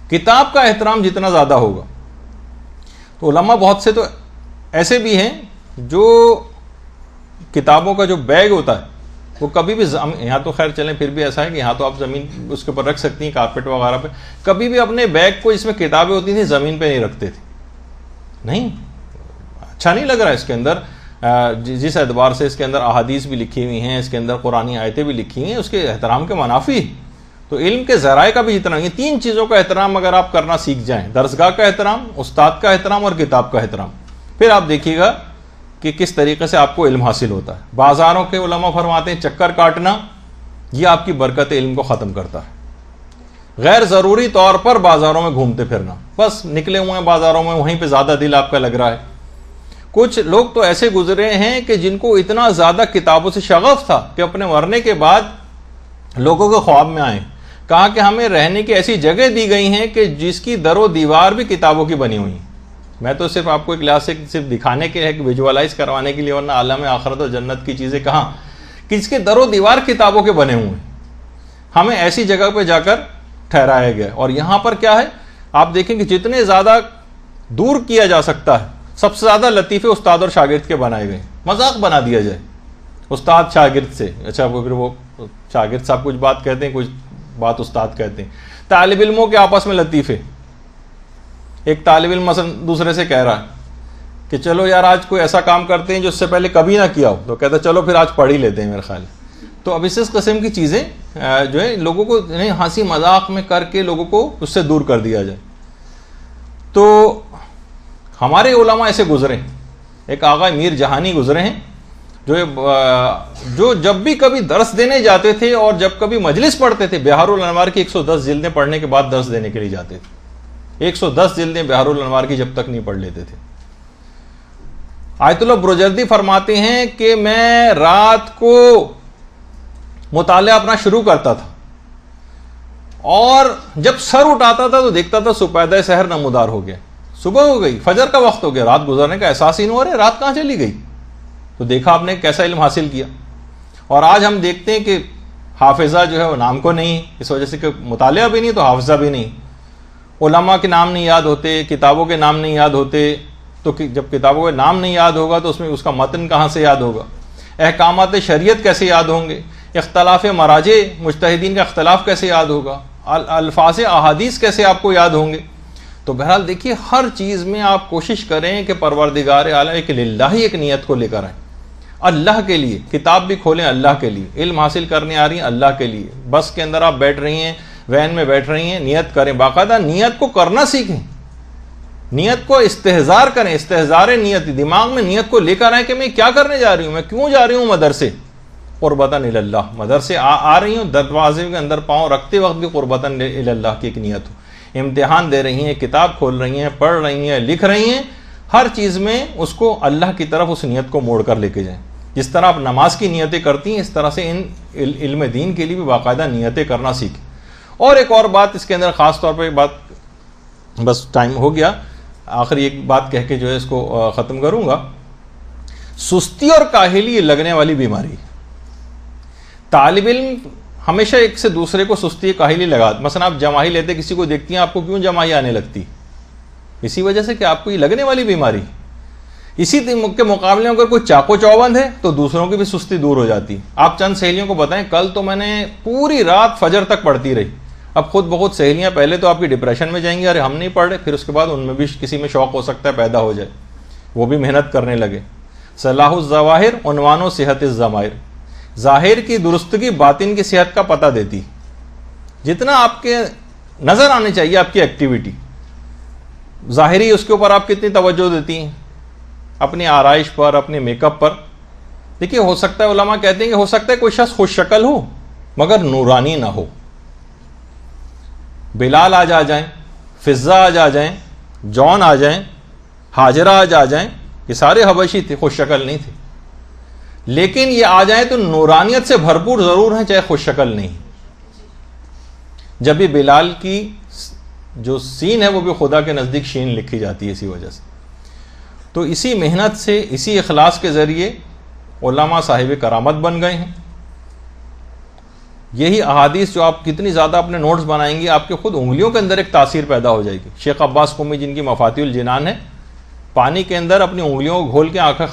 کتاب کا احترام جتنا زیادہ ہوگا. تو علماء بہت سے تو ایسے بھی ہیں جو کتابوں کا جو بیگ ہوتا ہے وہ کبھی بھی یہاں تو خیر چلیں پھر بھی ایسا ہے کہ یہاں تو آپ زمین اس کے اوپر رکھ سکتی ہیں کارپیٹ وغیرہ پہ, کبھی بھی اپنے بیگ کو جس میں کتابیں ہوتی تھیں زمین پہ نہیں رکھتے تھے. نہیں, اچھا نہیں لگ رہا ہے. اس کے اندر جس اعتبار سے اس کے اندر احادیث بھی لکھی ہوئی ہیں, اس کے اندر قرآنی آیتیں بھی لکھی ہوئی ہیں, اس کے احترام کے منافی. تو علم کے ذرائع کا بھی اتنا, یہ تین چیزوں کا احترام اگر آپ کرنا سیکھ جائیں, درسگاہ کا احترام, استاد کا احترام اور کتاب کا احترام, پھر آپ دیکھیے گا کہ کس طریقے سے آپ کو علم حاصل ہوتا ہے. بازاروں کے علماء فرماتے ہیں چکر کاٹنا یہ آپ کی برکت علم کو ختم کرتا ہے. غیر ضروری طور پر بازاروں میں گھومتے پھرنا, بس نکلے ہوئے ہیں بازاروں میں, وہیں پہ زیادہ دل آپ کا لگ رہا ہے. کچھ لوگ تو ایسے گزرے ہیں کہ جن کو اتنا زیادہ کتابوں سے شغف تھا کہ اپنے مرنے کے بعد لوگوں کے خواب میں آئے, کہا کہ ہمیں رہنے کی ایسی جگہ دی گئی ہیں کہ جس کی در و دیوار بھی کتابوں کی بنی ہوئی ہیں. میں تو صرف آپ کو ایک کلاسک صرف دکھانے کے لیے, ویژوالائز کروانے کے لیے, ورنہ عالم آخرت و جنت کی چیزیں کہاں کہ اس کے در و دیوار کتابوں کے بنے ہوئے ہیں. ہمیں ایسی جگہ پہ جا کر ٹھہرایا گیا. اور یہاں پر کیا ہے, آپ دیکھیں کہ جتنے زیادہ دور کیا جا سکتا ہے, سب سے زیادہ لطیفے استاد اور شاگرد کے بنائے گئے. مذاق بنا دیا جائے استاد شاگرد سے, اچھا پھر وہ شاگرد صاحب کچھ بات کہتے ہیں, کچھ بات استاد کہتے ہیں. طالب علموں کے آپس میں لطیفے. ایک طالب علم مثلا دوسرے سے کہہ رہا ہے کہ چلو یار آج کوئی ایسا کام کرتے ہیں جو اس سے پہلے کبھی نہ کیا ہو, تو کہتا ہے چلو پھر آج پڑھ ہی لیتے ہیں میرے خیال. تو اب اس قسم کی چیزیں جو ہے لوگوں کو ہنسی مذاق میں کر کے لوگوں کو اس سے دور کر دیا جائے. تو ہمارے علماء ایسے گزرے. ایک آغا میر جہانی گزرے ہیں جو جب بھی کبھی درس دینے جاتے تھے اور جب کبھی مجلس پڑھتے تھے, بہار الانوار کی 110 جلدیں پڑھنے کے بعد درس دینے کے لیے جاتے تھے. 110 جلدیں بہار الانوار کی جب تک نہیں پڑھ لیتے تھے. آیت اللہ بروجردی فرماتے ہیں کہ میں رات کو مطالعہ اپنا شروع کرتا تھا اور جب سر اٹھاتا تھا تو دیکھتا تھا سپیدہ سحر نمودار ہو گیا, صبح ہو گئی, فجر کا وقت ہو گیا, رات گزرنے کا احساس ہی نہیں ہو رہا, رات کہاں چلی گئی. تو دیکھا آپ نے کیسا علم حاصل کیا. اور آج ہم دیکھتے ہیں کہ حافظہ جو ہے وہ نام کو نہیں, اس وجہ سے کہ مطالعہ بھی نہیں تو حافظہ بھی نہیں. علماء کے نام نہیں یاد ہوتے, کتابوں کے نام نہیں یاد ہوتے. تو جب کتابوں کے نام نہیں یاد ہوگا تو اس میں اس کا متن کہاں سے یاد ہوگا, احکامات شریعت کیسے یاد ہوں گے, اختلاف مراجع مجتہدین کا اختلاف کیسے یاد ہوگا, الفاظ احادیث کیسے آپ کو یاد ہوں گے. تو بہرحال دیکھیے ہر چیز میں آپ کوشش کریں کہ پروردگار عالم ایک للہ ہی ایک نیت کو لے کر آئیں, اللہ کے لیے. کتاب بھی کھولیں اللہ کے لیے, علم حاصل کرنے آ رہی ہیں اللہ کے لیے, بس کے اندر آپ بیٹھ رہی ہیں, وین میں بیٹھ رہی ہیں, نیت کریں, باقاعدہ نیت کو کرنا سیکھیں, نیت کو استحضار کریں, استحضار نیت, دماغ میں نیت کو لے کر آئیں کہ میں کیا کرنے جا رہی ہوں, میں کیوں جا رہی ہوں مدرسے, قربتاً الی اللہ. مدرسے آ رہی ہوں, دروازے کے اندر پاؤں رکھتے وقت بھی قربتاً الی اللہ کی ایک نیت ہو. امتحان دے رہی ہیں, کتاب کھول رہی ہیں, پڑھ رہی ہیں, لکھ رہی ہیں, ہر چیز میں اس کو اللہ کی طرف اس نیت کو موڑ کر لے کے جائیں. جس طرح آپ نماز کی نیتیں کرتی ہیں اس طرح سے ان علم دین کے لیے بھی باقاعدہ نیتیں کرنا سیکھیں. اور ایک اور بات اس کے اندر خاص طور پہ بات, بس ٹائم ہو گیا, آخری ایک بات کہہ کے جو ہے اس کو ختم کروں گا. سستی اور کاہلی لگنے والی بیماری. طالب علم ہمیشہ ایک سے دوسرے کو سستی کاہلی لگا, مثلا آپ جماہی لیتے کسی کو دیکھتی ہیں, آپ کو کیوں جماہی آنے لگتی, اسی وجہ سے کہ آپ کو یہ لگنے والی بیماری. اسی کے مقابلے میں اگر کوئی چاقو چوبند ہے تو دوسروں کی بھی سستی دور ہو جاتی. آپ چند سہیلیوں کو بتائیں, کل تو میں نے پوری رات فجر تک پڑھتی رہی. اب خود بخود سہیلیاں پہلے تو آپ کی ڈپریشن میں جائیں گی, ارے ہم نہیں پڑھ رہے, پھر اس کے بعد ان میں بھی کسی میں شوق ہو سکتا ہے پیدا ہو جائے, وہ بھی محنت کرنے لگے. صلاح الظواہر عنوان و صحت الضمائر. ظاہر کی درستگی باطن کی صحت کا پتہ دیتی. جتنا آپ کے نظر آنے چاہیے آپ کی ایکٹیویٹی ظاہری, اس کے اوپر آپ کتنی توجہ دیتی ہیں, اپنی آرائش پر, اپنے میک اپ پر. دیکھیے ہو سکتا ہے, علماء کہتے ہیں کہ ہو سکتا ہے کوئی شخص خوش شکل ہو مگر نورانی نہ ہو. بلال آج آ جائیں, فضہ آج آ جائیں, جون آ جائیں, حاجرہ آج آ جائیں, یہ سارے حبشی تھے, خوش شکل نہیں تھے, لیکن یہ آ جائیں تو نورانیت سے بھرپور ضرور ہیں, چاہے خوش شکل نہیں. جب بھی بلال کی جو سین ہے وہ بھی خدا کے نزدیک شین لکھی جاتی ہے اسی وجہ سے. تو اسی محنت سے, اسی اخلاص کے ذریعے علماء صاحب کرامت بن گئے ہیں. یہی احادیث جو آپ کتنی زیادہ اپنے نوٹس بنائیں گی، آپ کے خود انگلیوں کے اندر ایک تاثیر پیدا ہو جائے گی. شیخ عباس قمی جن کی مفاتیح الجنان ہے، پانی کے اندر اپنی انگلیوں کو گھول کے آنکھیں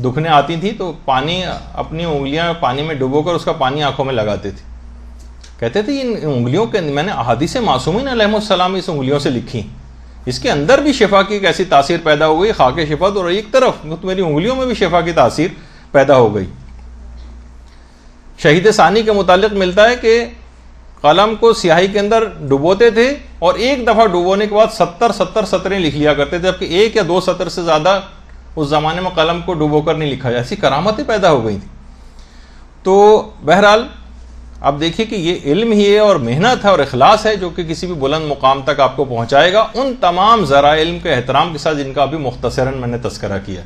دکھنے آتی تھیں تو پانی، اپنی انگلیاں پانی میں ڈبو کر اس کا پانی آنکھوں میں لگاتے تھے. کہتے تھے ان انگلیوں کے، میں نے احادیث معصومین علیہم السلام اس انگلیوں سے لکھی، اس کے اندر بھی شفا کی ایک ایسی تاثیر پیدا ہو گئی، خاک شفا، اور ایک طرف میری انگلیوں میں بھی شفا کی تاثیر پیدا ہو گئی. شہید ثانی کے متعلق ملتا ہے کہ قلم کو سیاہی کے اندر ڈبوتے تھے اور ایک دفعہ ڈبونے کے بعد 70 سطریں لکھ لیا کرتے تھے، جبکہ 1 یا 2 سطر سے زیادہ اس زمانے میں قلم کو ڈبو کر نہیں لکھا جائے. ایسی کرامتیں پیدا ہو گئی تھیں. تو بہرحال اب دیکھیے کہ یہ علم ہی ہے اور محنت ہے اور اخلاص ہے جو کہ کسی بھی بلند مقام تک آپ کو پہنچائے گا، ان تمام ذرائع علم کے احترام کے ساتھ جن کا ابھی مختصراً میں نے تذکرہ کیا.